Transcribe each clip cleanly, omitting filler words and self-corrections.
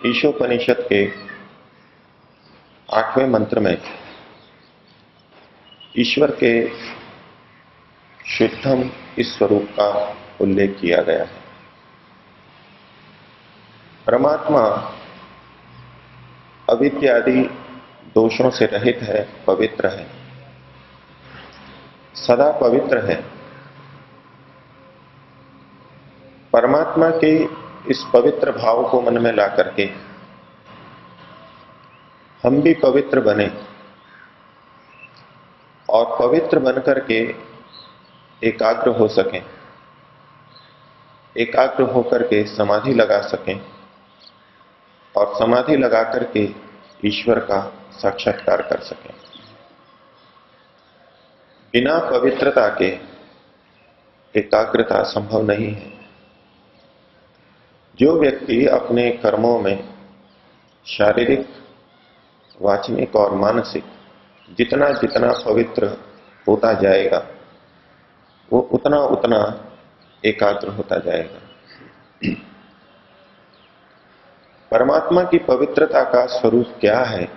ईशोपनिषद के 8वें मंत्र में ईश्वर के शुद्धम इस स्वरूप का उल्लेख किया गया है। परमात्मा अविद्यादि दोषों से रहित है, पवित्र है, सदा पवित्र है। परमात्मा के इस पवित्र भाव को मन में ला करके हम भी पवित्र बने और पवित्र बन करके एकाग्र हो सकें, एकाग्र होकर के समाधि लगा सकें और समाधि लगा करके ईश्वर का साक्षात्कार कर सकें। बिना पवित्रता के एकाग्रता संभव नहीं है। जो व्यक्ति अपने कर्मों में शारीरिक, वाचनिक और मानसिक जितना जितना पवित्र होता जाएगा, वो उतना उतना एकाग्र होता जाएगा। परमात्मा की पवित्रता का स्वरूप क्या है,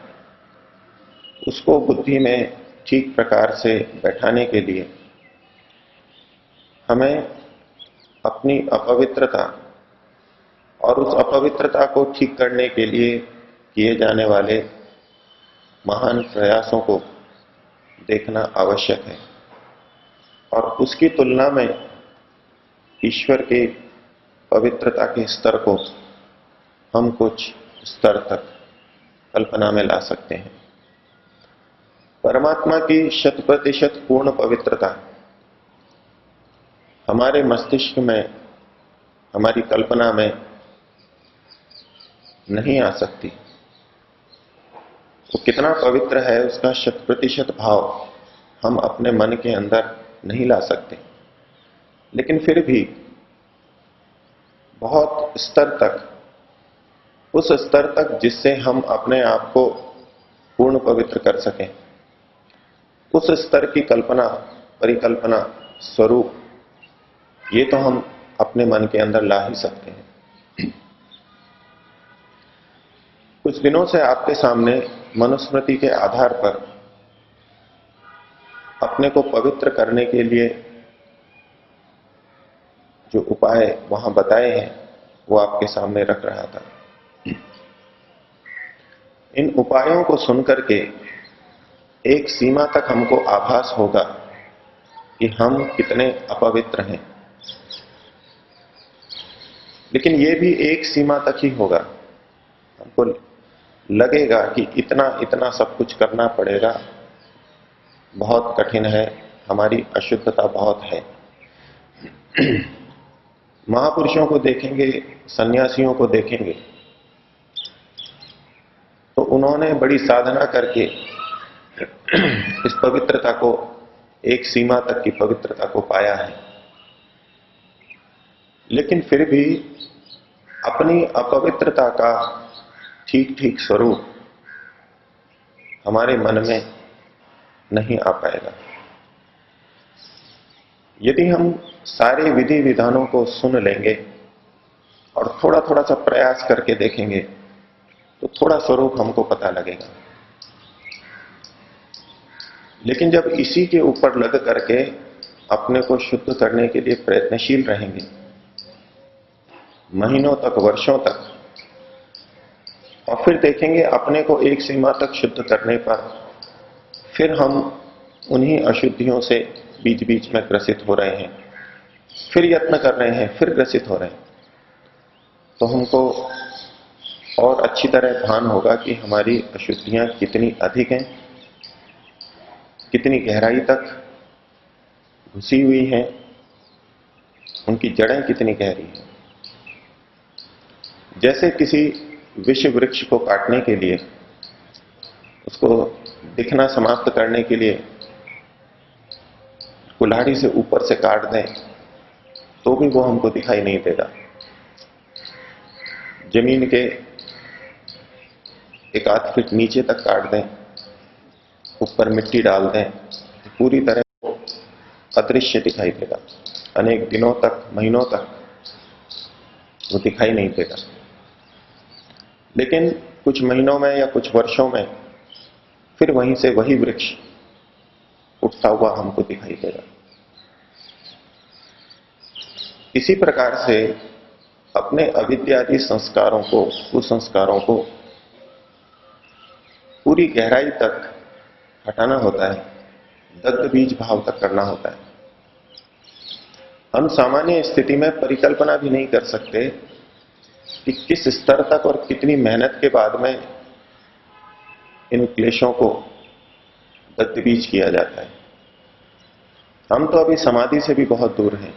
उसको बुद्धि में ठीक प्रकार से बैठाने के लिए हमें अपनी अपवित्रता और उस अपवित्रता को ठीक करने के लिए किए जाने वाले महान प्रयासों को देखना आवश्यक है और उसकी तुलना में ईश्वर के पवित्रता के स्तर को हम कुछ स्तर तक कल्पना में ला सकते हैं। परमात्मा की 100% पूर्ण पवित्रता हमारे मस्तिष्क में, हमारी कल्पना में नहीं आ सकती। वो कितना पवित्र है उसका 100% भाव हम अपने मन के अंदर नहीं ला सकते, लेकिन फिर भी बहुत स्तर तक, उस स्तर तक जिससे हम अपने आप को पूर्ण पवित्र कर सकें, उस स्तर की कल्पना, परिकल्पना, स्वरूप, ये तो हम अपने मन के अंदर ला ही सकते हैं। कुछ दिनों से आपके सामने मनुस्मृति के आधार पर अपने को पवित्र करने के लिए जो उपाय वहां बताए हैं वो आपके सामने रख रहा था। इन उपायों को सुनकर के एक सीमा तक हमको आभास होगा कि हम कितने अपवित्र हैं, लेकिन ये भी एक सीमा तक ही होगा। हमको लगेगा कि इतना इतना सब कुछ करना पड़ेगा, बहुत कठिन है, हमारी अशुद्धता बहुत है। महापुरुषों को देखेंगे, सन्यासियों को देखेंगे तो उन्होंने बड़ी साधना करके इस पवित्रता को, एक सीमा तक की पवित्रता को पाया है, लेकिन फिर भी अपनी अपवित्रता का ठीक ठीक स्वरूप हमारे मन में नहीं आ पाएगा। यदि हम सारे विधि विधानों को सुन लेंगे और थोड़ा थोड़ा सा प्रयास करके देखेंगे तो थोड़ा स्वरूप हमको पता लगेगा। लेकिन जब इसी के ऊपर लग करके अपने को शुद्ध करने के लिए प्रयत्नशील रहेंगे, महीनों तक, वर्षों तक, और फिर देखेंगे अपने को एक सीमा तक शुद्ध करने पर फिर हम उन्हीं अशुद्धियों से बीच बीच में ग्रसित हो रहे हैं, फिर यत्न कर रहे हैं, फिर ग्रसित हो रहे हैं, तो हमको और अच्छी तरह भान होगा कि हमारी अशुद्धियां कितनी अधिक हैं, कितनी गहराई तक घुसी हुई हैं, उनकी जड़ें कितनी गहरी हैं। जैसे किसी विष वृक्ष को काटने के लिए, उसको दिखना समाप्त करने के लिए कुल्हाड़ी से ऊपर से काट दें तो भी वो हमको दिखाई नहीं देगा। जमीन के 1 फीट नीचे तक काट दें, ऊपर मिट्टी डाल दें, पूरी तरह वो अदृश्य दिखाई देगा। अनेक दिनों तक, महीनों तक वो दिखाई नहीं देगा। लेकिन कुछ महीनों में या कुछ वर्षों में फिर वहीं से वही वृक्ष उठता हुआ हमको दिखाई देगा। इसी प्रकार से अपने अविद्यादि संस्कारों को, कुसंस्कारों को पूरी गहराई तक हटाना होता है, दग्ध बीज भाव तक करना होता है। हम सामान्य स्थिति में परिकल्पना भी नहीं कर सकते कि किस स्तर तक और कितनी मेहनत के बाद में इन क्लेशों को दग्ध बीज किया जाता है। हम तो अभी समाधि से भी बहुत दूर हैं,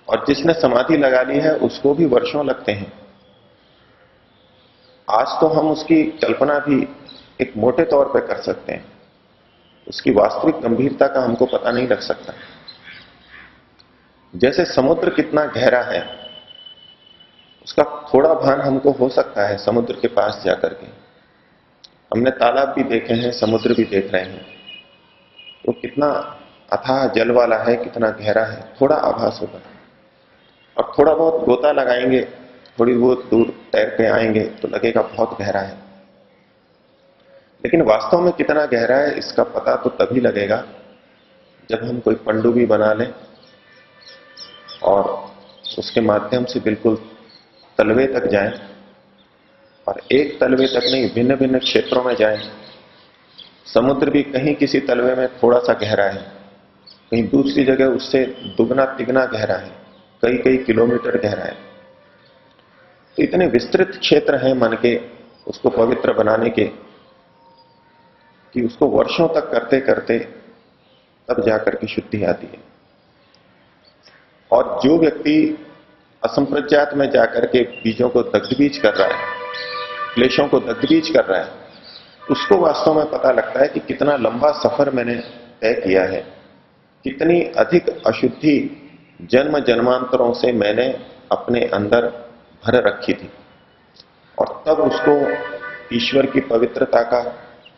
और जिसने समाधि लगा ली है उसको भी वर्षों लगते हैं। आज तो हम उसकी कल्पना भी एक मोटे तौर पर कर सकते हैं, उसकी वास्तविक गंभीरता का हमको पता नहीं लग सकता। जैसे समुद्र कितना गहरा है उसका थोड़ा भान हमको हो सकता है समुद्र के पास जाकर के। हमने तालाब भी देखे हैं, समुद्र भी देख रहे हैं, तो कितना अथाह जल वाला है, कितना गहरा है, थोड़ा आभास होगा। और थोड़ा बहुत गोता लगाएंगे, थोड़ी बहुत दूर तैर के आएंगे तो लगेगा बहुत गहरा है। लेकिन वास्तव में कितना गहरा है इसका पता तो तभी लगेगा जब हम कोई पनडुब्बी बना लें और उसके माध्यम से बिल्कुल तलवे तक जाएं, और एक तलवे तक नहीं, भिन्न भिन्न क्षेत्रों में जाएं। समुद्र भी कहीं किसी तलवे में थोड़ा सा गहरा है, कहीं दूसरी जगह उससे दुगना तिगना गहरा है, कई कई किलोमीटर गहरा है। तो इतने विस्तृत क्षेत्र हैं मन के उसको पवित्र बनाने के कि उसको वर्षों तक करते करते तब जाकर के शुद्धि आती है। और जो व्यक्ति असंप्रज्ञात में जाकर के बीजों को दग्धबीज कर रहा है, क्लेशों को दग्धबीज कर रहा है, उसको वास्तव में पता लगता है कि कितना लंबा सफर मैंने तय किया है, कितनी अधिक अशुद्धि जन्म जन्मांतरों से मैंने अपने अंदर भर रखी थी। और तब उसको ईश्वर की पवित्रता का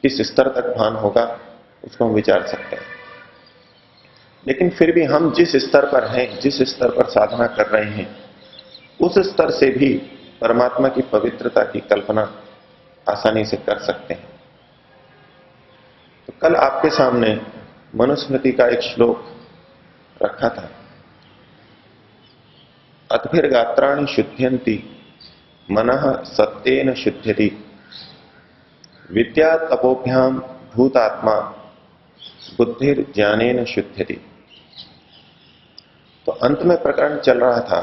किस स्तर तक भान होगा उसको हम विचार सकते हैं। लेकिन फिर भी हम जिस स्तर पर हैं, जिस स्तर पर साधना कर रहे हैं, उस स्तर से भी परमात्मा की पवित्रता की कल्पना आसानी से कर सकते हैं। तो कल आपके सामने मनुस्मृति का एक श्लोक रखा था, अद्भिर्गात्राणि शुद्ध्यन्ति मनः सत्येन शुद्ध्यति विद्या तपोभ्याम भूतात्मा बुद्धिर ज्ञानेन शुद्ध्यति। तो अंत में प्रकरण चल रहा था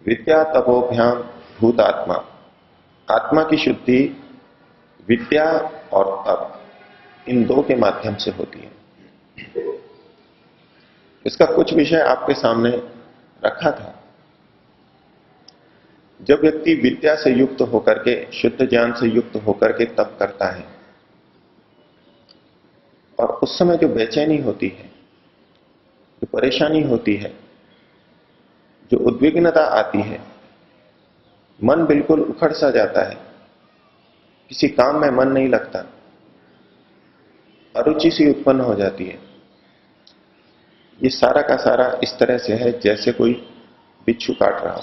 विद्या तपोभ्याम भूतात्मा, आत्मा की शुद्धि विद्या और तप इन दो के माध्यम से होती है। इसका कुछ विषय आपके सामने रखा था। जब व्यक्ति विद्या से युक्त होकर के, शुद्ध ज्ञान से युक्त होकर के तप करता है, और उस समय जो बेचैनी होती है, जो परेशानी होती है, जो उद्विग्नता आती है, मन बिल्कुल उखड़ सा जाता है, किसी काम में मन नहीं लगता, अरुचि सी उत्पन्न हो जाती है, ये सारा का सारा इस तरह से है जैसे कोई बिच्छू काट रहा हो।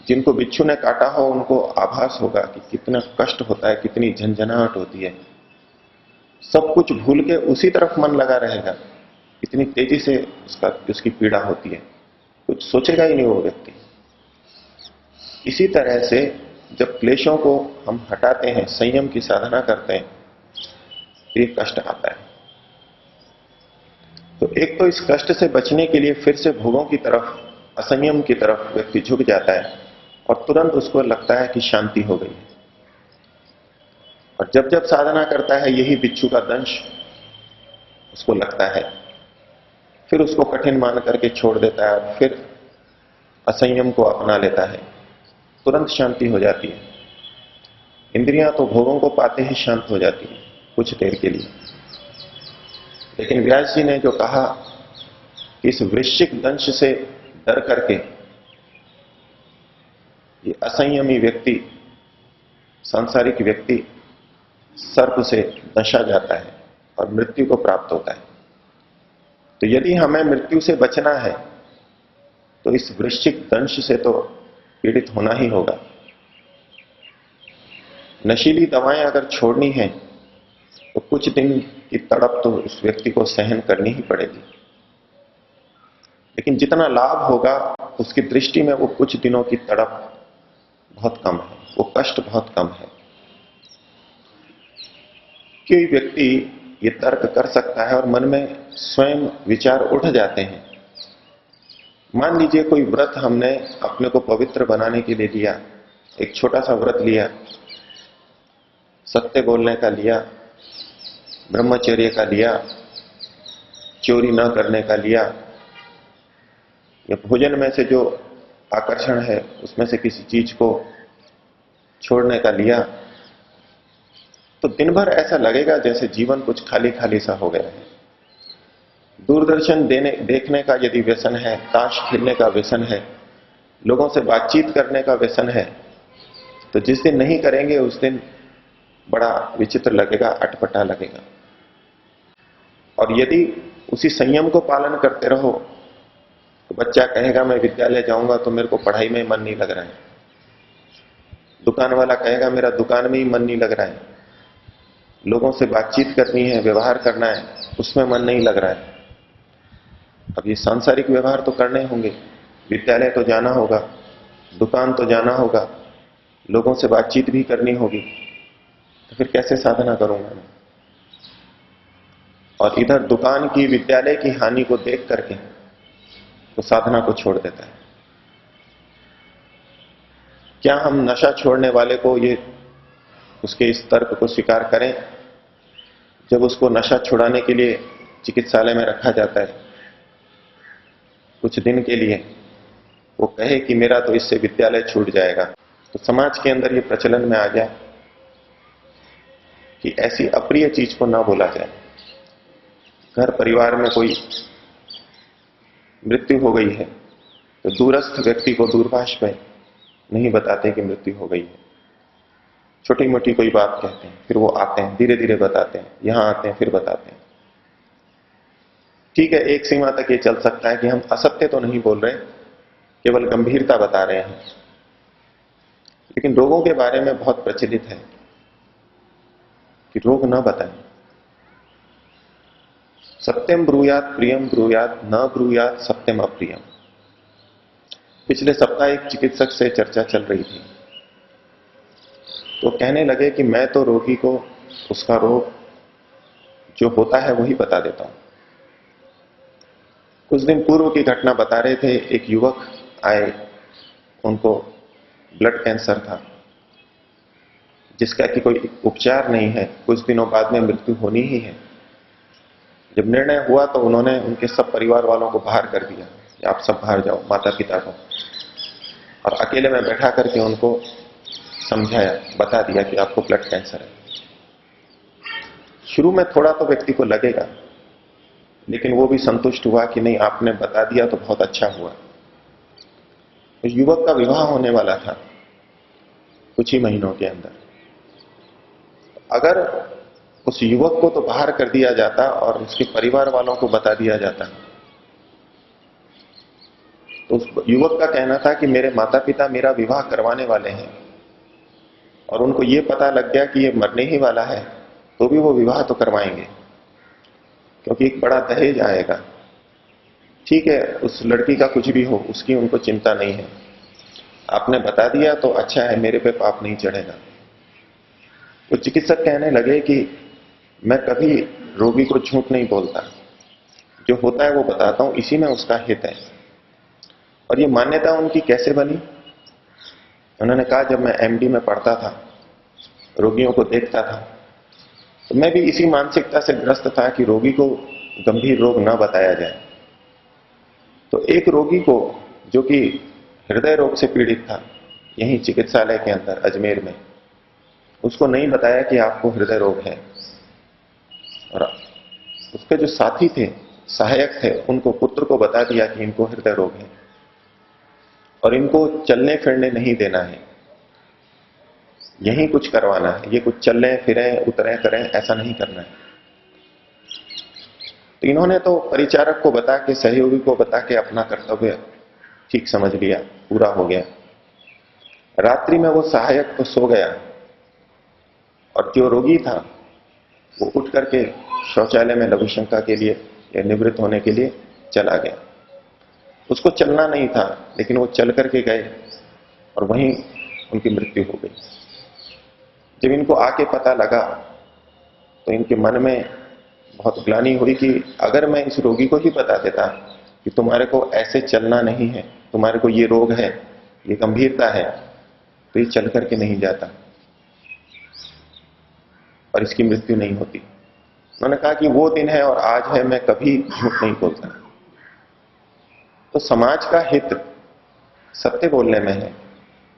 जिनको बिच्छू ने काटा हो उनको आभास होगा कि कितना कष्ट होता है, कितनी झंझनाहट होती है। सब कुछ भूल के उसी तरफ मन लगा रहेगा, इतनी तेजी से उसकी पीड़ा होती है, कुछ सोचेगा ही नहीं वो व्यक्ति। इसी तरह से जब क्लेशों को हम हटाते हैं, संयम की साधना करते हैं, तो ये कष्ट आता है। तो एक तो इस कष्ट से बचने के लिए फिर से भोगों की तरफ, असंयम की तरफ व्यक्ति झुक जाता है, और तुरंत उसको लगता है कि शांति हो गई है। और जब जब साधना करता है यही बिच्छू का दंश उसको लगता है, फिर उसको कठिन मान करके छोड़ देता है, और फिर असंयम को अपना लेता है, तुरंत शांति हो जाती है। इंद्रियां तो भोगों को पाते ही शांत हो जाती है कुछ देर के लिए। लेकिन व्यास जी ने जो कहा कि इस वृश्चिक दंश से डर करके ये असंयमी व्यक्ति, सांसारिक व्यक्ति सर्प से दंशा जाता है और मृत्यु को प्राप्त होता है। तो यदि हमें मृत्यु से बचना है तो इस वृश्चिक दंश से तो पीड़ित होना ही होगा। नशीली दवाएं अगर छोड़नी है तो कुछ दिन की तड़प तो उस व्यक्ति को सहन करनी ही पड़ेगी, लेकिन जितना लाभ होगा उसकी दृष्टि में वो कुछ दिनों की तड़प बहुत कम है, वो कष्ट बहुत कम है। कोई व्यक्ति ये तर्क कर सकता है और मन में स्वयं विचार उठ जाते हैं। मान लीजिए कोई व्रत हमने अपने को पवित्र बनाने के लिए लिया, एक छोटा सा व्रत लिया, सत्य बोलने का लिया, ब्रह्मचर्य का लिया, चोरी न करने का लिया, या भोजन में से जो आकर्षण है उसमें से किसी चीज को छोड़ने का लिया, तो दिन भर ऐसा लगेगा जैसे जीवन कुछ खाली खाली सा हो गया है। दूरदर्शन देखने का यदि व्यसन है, ताश खेलने का व्यसन है, लोगों से बातचीत करने का व्यसन है, तो जिस दिन नहीं करेंगे उस दिन बड़ा विचित्र लगेगा, अटपटा लगेगा। और यदि उसी संयम को पालन करते रहो तो बच्चा कहेगा मैं विद्यालय जाऊंगा तो मेरे को पढ़ाई में मन नहीं लग रहा है, दुकान वाला कहेगा मेरा दुकान में ही मन नहीं लग रहा है, लोगों से बातचीत करनी है, व्यवहार करना है, उसमें मन नहीं लग रहा है। अब ये सांसारिक व्यवहार तो करने होंगे, विद्यालय तो जाना होगा, दुकान तो जाना होगा, लोगों से बातचीत भी करनी होगी, तो फिर कैसे साधना करूंगा मैं? और इधर दुकान की, विद्यालय की हानि को देख करके तो साधना को छोड़ देता है। क्या हम नशा छोड़ने वाले को ये उसके इस तर्क को स्वीकार करें? जब उसको नशा छुड़ाने के लिए चिकित्सालय में रखा जाता है कुछ दिन के लिए, वो कहे कि मेरा तो इससे विद्यालय छूट जाएगा, तो समाज के अंदर ये प्रचलन में आ गया कि ऐसी अप्रिय चीज को ना बोला जाए। घर परिवार में कोई मृत्यु हो गई है तो दूरस्थ व्यक्ति को दूरभाष पे नहीं बताते कि मृत्यु हो गई है, छोटी मोटी कोई बात कहते हैं, फिर वो आते हैं, धीरे धीरे बताते हैं, यहां आते हैं, फिर बताते हैं। ठीक है, एक सीमा तक ये चल सकता है कि हम असत्य तो नहीं बोल रहे, केवल गंभीरता बता रहे हैं। लेकिन रोगों के बारे में बहुत प्रचलित है कि रोग न बताएं। सत्यम ब्रूयात प्रियम ब्रूयात, न ब्रूयात सत्यम अप्रियम। पिछले सप्ताह एक चिकित्सक से चर्चा चल रही थी, तो कहने लगे कि मैं तो रोगी को उसका रोग जो होता है वही बता देता हूं। कुछ दिन पूर्व की घटना बता रहे थे, एक युवक आए, उनको ब्लड कैंसर था जिसका कि कोई उपचार नहीं है, कुछ दिनों बाद में मृत्यु होनी ही है। जब निर्णय हुआ तो उन्होंने उनके सब परिवार वालों को बाहर कर दिया कि आप सब बाहर जाओ, माता पिता को, और अकेले में बैठा करके उनको समझाया, बता दिया कि आपको ब्लड कैंसर है। शुरू में थोड़ा तो व्यक्ति को लगेगा, लेकिन वो भी संतुष्ट हुआ कि नहीं, आपने बता दिया तो बहुत अच्छा हुआ। उस युवक का विवाह होने वाला था कुछ ही महीनों के अंदर। अगर उस युवक को तो बाहर कर दिया जाता और उसके परिवार वालों को बता दिया जाता, तो उस युवक का कहना था कि मेरे माता पिता मेरा विवाह करवाने वाले हैं और उनको ये पता लग गया कि ये मरने ही वाला है, तो भी वो विवाह तो करवाएंगे क्योंकि एक बड़ा दहेज आएगा। ठीक है, उस लड़की का कुछ भी हो, उसकी उनको चिंता नहीं है, आपने बता दिया तो अच्छा है, मेरे पे पाप नहीं चढ़ेगा। तो चिकित्सक कहने लगे कि मैं कभी रोगी को झूठ नहीं बोलता, जो होता है वो बताता हूं, इसी में उसका हित है। और ये मान्यता उनकी कैसे बनी? उन्होंने कहा, जब मैं एमडी में पढ़ता था, रोगियों को देखता था, तो मैं भी इसी मानसिकता से ग्रस्त था कि रोगी को गंभीर रोग ना बताया जाए। तो एक रोगी को जो कि हृदय रोग से पीड़ित था, यहीं चिकित्सालय के अंदर अजमेर में, उसको नहीं बताया कि आपको हृदय रोग है, और उसके जो साथी थे, सहायक थे, उनको, पुत्र को बता दिया कि इनको हृदय रोग है और इनको चलने फिरने नहीं देना है, यही कुछ करवाना है, ये कुछ चलने फिरें, उतरें, करें, ऐसा नहीं करना है। तो इन्होंने तो परिचारक को बता के, सहयोगी को बता के अपना कर्तव्य ठीक समझ लिया, पूरा हो गया। रात्रि में वो सहायक तो सो गया और जो रोगी था वो उठ करके शौचालय में लघुशंका के लिए या निवृत्त होने के लिए चला गया। उसको चलना नहीं था, लेकिन वो चल करके गए और वहीं उनकी मृत्यु हो गई। जब इनको आके पता लगा तो इनके मन में बहुत ग्लानि हुई कि अगर मैं इस रोगी को ही बता देता कि तुम्हारे को ऐसे चलना नहीं है, तुम्हारे को ये रोग है, ये गंभीरता है, तो ये चल करके नहीं जाता और इसकी मृत्यु नहीं होती। उन्होंने कहा कि वो दिन है और आज है, मैं कभी झूठ नहीं बोलता। तो समाज का हित सत्य बोलने में है।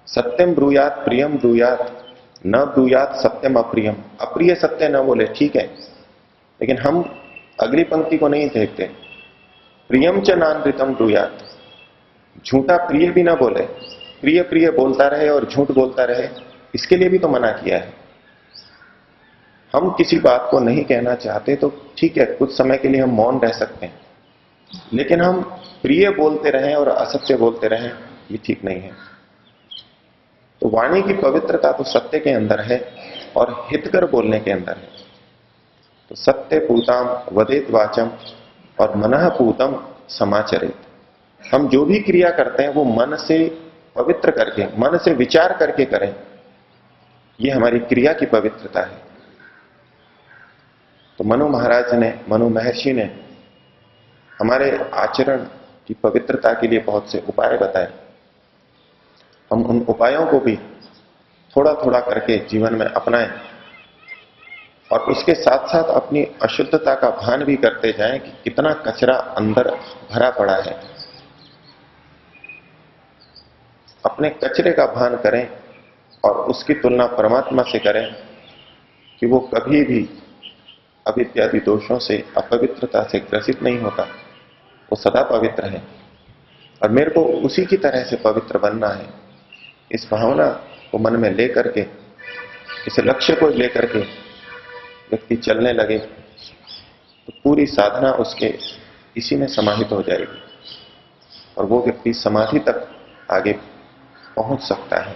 सत्यम ब्रूयात प्रियम ब्रूयात, न ब्रूयात सत्यम अप्रियम। अप्रिय सत्य न बोले, ठीक है, लेकिन हम अगली पंक्ति को नहीं देखते। प्रियम च नानृतम ब्रूयात, झूठा प्रिय भी ना बोले, प्रिय प्रिय बोलता रहे और झूठ बोलता रहे, इसके लिए भी तो मना किया है। हम किसी बात को नहीं कहना चाहते तो ठीक है, कुछ समय के लिए हम मौन रह सकते हैं, लेकिन हम प्रिय बोलते रहें और असत्य बोलते रहें, ये ठीक नहीं है। तो वाणी की पवित्रता तो सत्य के अंदर है और हितकर बोलने के अंदर है। तो सत्य पूताम वदेत वाचम और मनः पूतम समाचरित। हम जो भी क्रिया करते हैं वो मन से पवित्र करके, मन से विचार करके करें, ये हमारी क्रिया की पवित्रता है। तो मनु महाराज ने, मनु महर्षि ने हमारे आचरण की पवित्रता के लिए बहुत से उपाय बताए। हम उन उपायों को भी थोड़ा थोड़ा करके जीवन में अपनाएं और उसके साथ साथ अपनी अशुद्धता का भान भी करते जाएं कि कितना कचरा अंदर भरा पड़ा है। अपने कचरे का भान करें और उसकी तुलना परमात्मा से करें कि वो कभी भी अविद्यादि दोषों से, अपवित्रता से ग्रसित नहीं होता, वो सदा पवित्र है और मेरे को उसी की तरह से पवित्र बनना है। इस भावना को मन में लेकर के, इस लक्ष्य को लेकर के व्यक्ति चलने लगे तो पूरी साधना उसके इसी में समाहित हो जाएगी और वो व्यक्ति समाधि तक आगे पहुंच सकता है।